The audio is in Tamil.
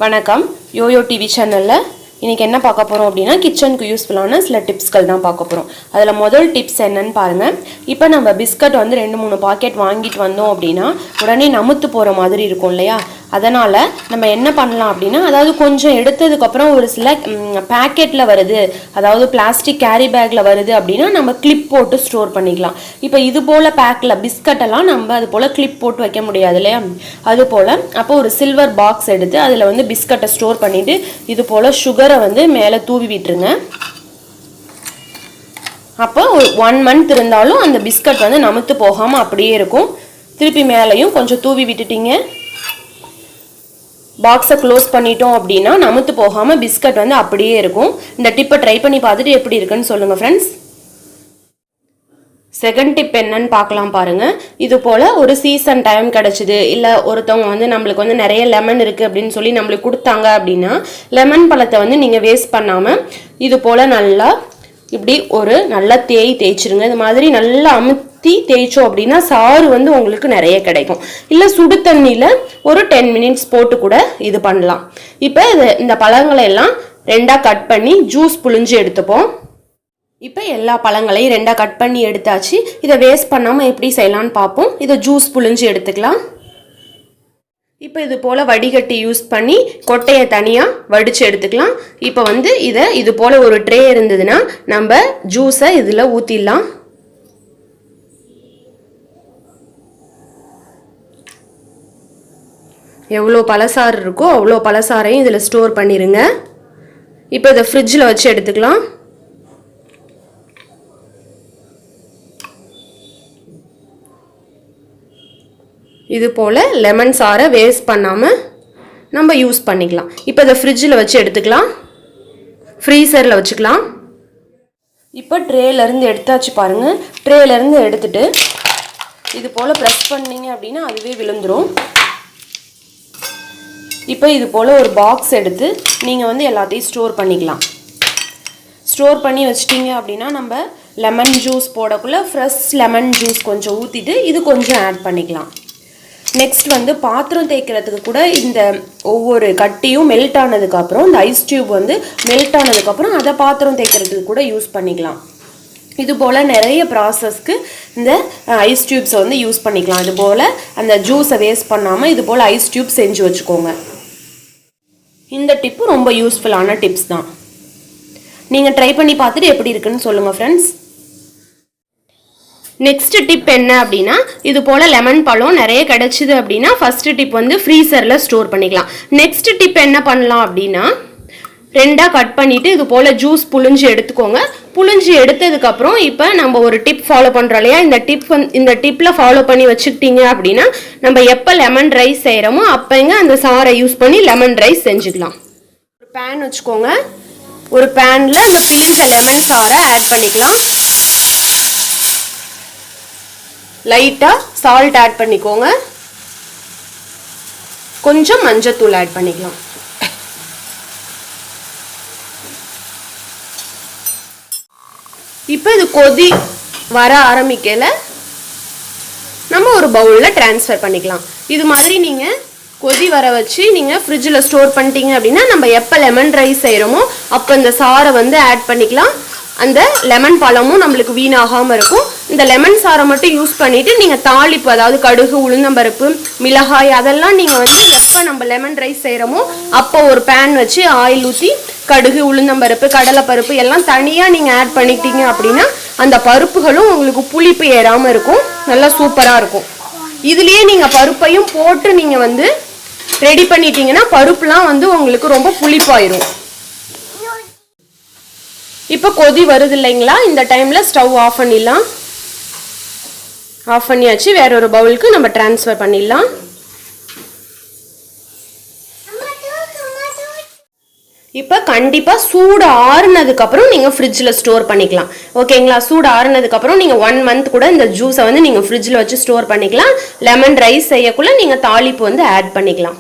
வணக்கம் யோயோ டிவி சேனல்ல இன்னைக்கு என்ன பார்க்க போறோம் அப்படினா கிச்சனுக்கு யூஸ்ஃபுல்லான சில டிப்ஸ்கள் தான் பார்க்க போறோம். அதுல முதல் டிப்ஸ் என்னன்னு பாருங்க. இப்போ நம்ம பிஸ்கட் வந்து 2-3 பாக்கெட் வாங்கிட்டு வந்தோம் அப்படினா உடனே நமுத்து போற மாதிரி இருக்கும் இல்லையா? அதனால நம்ம என்ன பண்ணலாம் அப்படினா அதாவது கொஞ்சம் எடுத்ததுக்கு அப்புறம் ஒரு சில பாக்கெட்ல வருது, அதாவது பிளாஸ்டிக் கேரி பேக்ல வருது அப்படினா நம்ம கிளிப் போட்டு ஸ்டோர் பண்ணிக்கலாம். இப்போ இது போல பேக்ல பிஸ்கட் எல்லாம் நம்ம அது போல கிளிப் போட்டு வைக்க முடியாது இல்லையா? அது போல அப்போ ஒரு சில்வர் பாக்ஸ் எடுத்து அதுல வந்து பிஸ்கட்டை ஸ்டோர் பண்ணிட்டு இது போல சுகர் வந்து மேலே தூவி விட்டுருங்க. அப்போ 1 month இருந்தாலும் அந்த பிஸ்கட் வந்து நமுத்து போகாம அப்படியே இருக்கும். திருப்பி மேலையும் கொஞ்சம் தூவி விட்டுட்டீங்க, பாக்ஸை க்ளோஸ் பண்ணிட்டோம் அப்படின்னா நமுத்து போகாம பிஸ்கட் வந்து அப்படியே இருக்கும். இந்த டிப்பை ட்ரை பண்ணி பார்த்துட்டு எப்படி இருக்குன்னு சொல்லுங்க ஃப்ரெண்ட்ஸ். செகண்ட் டிப் என்னன்னு பார்க்கலாம் பாருங்க. இது போல ஒரு சீசன் டைம் கிடைச்சது, இல்லை ஒருத்தவங்க வந்து நம்மளுக்கு வந்து நிறைய லெமன் இருக்கு அப்படின்னு சொல்லி நம்மளுக்கு கொடுத்தாங்க அப்படின்னா லெமன் பழத்தை வந்து நீங்க வேஸ்ட் பண்ணாம இது போல நல்லா இப்படி ஒரு நல்லா தேய்ச்சிருங்க. இது மாதிரி நல்லா அமுத்தி தேய்ச்சோம் அப்படின்னா சாறு வந்து உங்களுக்கு நிறைய கிடைக்கும். இல்லை சுடு தண்ணியில ஒரு 10 minutes போட்டு கூட இது பண்ணலாம். இப்போ இந்த பழங்களை எல்லாம் 2ஆ கட் பண்ணி ஜூஸ் புழிஞ்சு எடுத்துப்போம். இப்போ எல்லா பழங்களையும் 2ஆ கட் பண்ணி எடுத்தாச்சு. இதை வேஸ்ட் பண்ணாமல் எப்படி செய்யலான்னு பார்ப்போம். இதை ஜூஸ் புழிஞ்சு எடுத்துக்கலாம். இப்போ இது போல் வடிகட்டி யூஸ் பண்ணி கொட்டையை தனியாக வடித்து எடுத்துக்கலாம். இப்போ வந்து இது போல் ஒரு ட்ரே இருந்ததுன்னா நம்ம ஜூஸை இதில் ஊற்றிடலாம். எவ்வளோ பழசாறு இருக்கோ அவ்வளோ பழசாரையும் இதில் ஸ்டோர் பண்ணிடுங்க. இப்போ இதை ஃப்ரிட்ஜில் வச்சு எடுத்துக்கலாம். இது போல் லெமன் சாரை வேஸ்ட் பண்ணாமல் நம்ம யூஸ் பண்ணிக்கலாம். இப்போ இதை ஃப்ரிட்ஜில் வச்சு எடுத்துக்கலாம், ஃப்ரீசரில் வச்சுக்கலாம். இப்போ ட்ரேலேருந்து எடுத்தாச்சு பாருங்கள். ட்ரேலேருந்து எடுத்துட்டு இது போல் ப்ரெஸ் பண்ணிங்க அப்படின்னா அதுவே விழுந்துடும். இப்போ இது போல் ஒரு பாக்ஸ் எடுத்து நீங்கள் வந்து எல்லாத்தையும் ஸ்டோர் பண்ணிக்கலாம். ஸ்டோர் பண்ணி வச்சிட்டிங்க அப்படின்னா நம்ம லெமன் ஜூஸ் போடக்குள்ளே ஃப்ரெஷ் லெமன் ஜூஸ் கொஞ்சம் ஊற்றிட்டு இது கொஞ்சம் ஆட் பண்ணிக்கலாம். நெக்ஸ்ட் வந்து பாத்திரம் தேய்க்கிறதுக்கு கூட இந்த ஒவ்வொரு கட்டியும் மெல்ட் ஆனதுக்கப்புறம் இந்த ஐஸ் டியூப் வந்து மெல்ட் ஆனதுக்கப்புறம் அதை பாத்திரம் தேய்க்கிறதுக்கு கூட யூஸ் பண்ணிக்கலாம். இது போல் நிறைய ப்ராசஸ்க்கு இந்த ஐஸ் டியூப்ஸை வந்து யூஸ் பண்ணிக்கலாம். இது போல் அந்த ஜூஸை வேஸ்ட் பண்ணாமல் இது போல் ஐஸ் டியூப் செஞ்சு வச்சுக்கோங்க. இந்த டிப்பு ரொம்ப யூஸ்ஃபுல்லான டிப்ஸ் தான். நீங்கள் ட்ரை பண்ணி பார்த்துட்டு எப்படி இருக்குன்னு சொல்லுங்கள் ஃப்ரெண்ட்ஸ். நெக்ஸ்ட் டிப் என்ன அப்படின்னா இது போல் லெமன் பழம் நிறைய கிடைச்சிது அப்படின்னா ஃபர்ஸ்ட் டிப் வந்து ஃப்ரீசரில் ஸ்டோர் பண்ணிக்கலாம். நெக்ஸ்ட் டிப் என்ன பண்ணலாம் அப்படின்னா 2ஆ கட் பண்ணிவிட்டு இது போல் ஜூஸ் புழிஞ்சு எடுத்துக்கோங்க. புழிஞ்சு எடுத்ததுக்கப்புறம் இப்போ நம்ம ஒரு டிப் ஃபாலோ பண்ணுறோம் இல்லையா? இந்த டிப்பில் ஃபாலோ பண்ணி வச்சுக்கிட்டீங்க அப்படின்னா நம்ம எப்போ லெமன் ரைஸ் செய்கிறோமோ அப்போங்க அந்த சாரை யூஸ் பண்ணி லெமன் ரைஸ் செஞ்சுக்கலாம். ஒரு பேன் வச்சுக்கோங்க. ஒரு பேனில் இந்த பிழிஞ்ச லெமன் சாரை ஆட் பண்ணிக்கலாம். லைட்டாக சால்ட் ஆட் பண்ணிக்கோங்க. கொஞ்சம் மஞ்சத்தூள் ஆட் பண்ணிக்கலாம். இப்போ இது கொதி வர ஆரம்பிக்கல நம்ம ஒரு பவுலில் ட்ரான்ஸ்ஃபர் பண்ணிக்கலாம். இது மாதிரி நீங்கள் கொதி வர வச்சு நீங்கள் ஃப்ரிட்ஜில் ஸ்டோர் பண்ணிட்டீங்க அப்படின்னா நம்ம எப்போ லெமன் ரைஸ் செய்கிறோமோ அப்போ இந்த சாரை வந்து ஆட் பண்ணிக்கலாம். அந்த லெமன் பழமும் நம்மளுக்கு வீணாகாமல் இருக்கும். இந்த லெமன் சாரை மட்டும் யூஸ் பண்ணிவிட்டு நீங்கள் தாளிப்பு, அதாவது கடுகு, உளுந்தம்பருப்பு, மிளகாய் அதெல்லாம் நீங்கள் வந்து எப்போ நம்ம லெமன் ரைஸ் செய்கிறோமோ அப்போ ஒரு பேன் வச்சு ஆயில் ஊற்றி கடுகு, உளுந்தம்பருப்பு, கடலைப்பருப்பு எல்லாம் தனியாக நீங்கள் ஆட் பண்ணிட்டீங்க அப்படின்னா அந்த பருப்புகளும் உங்களுக்கு புளிப்பு ஏறாமல் இருக்கும். நல்லா சூப்பராக இருக்கும். இதுலேயே நீங்கள் பருப்பையும் போட்டு நீங்கள் வந்து ரெடி பண்ணிட்டீங்கன்னா பருப்புலாம் வந்து உங்களுக்கு ரொம்ப புளிப்பாயிரும். இப்போ கொதி வருது இல்லைங்களா? இந்த டைமில் ஸ்டவ் ஆஃப் பண்ணிடலாம். ஆஃப் பண்ணியாச்சு. வேற ஒரு பவுலுக்கு நம்ம ட்ரான்ஸ்ஃபர் பண்ணிடலாம். இப்போ கண்டிப்பாக சூடு ஆறுனதுக்கப்புறம் நீங்கள் ஃப்ரிட்ஜில் ஸ்டோர் பண்ணிக்கலாம். ஓகேங்களா? சூடு ஆறுனதுக்கப்புறம் நீங்கள் 1 month கூட இந்த ஜூஸை வந்து நீங்கள் ஃப்ரிட்ஜில் வச்சு ஸ்டோர் பண்ணிக்கலாம். லெமன் ரைஸ் செய்யக்குள்ள நீங்கள் தாளிப்பு வந்து ஆட் பண்ணிக்கலாம்.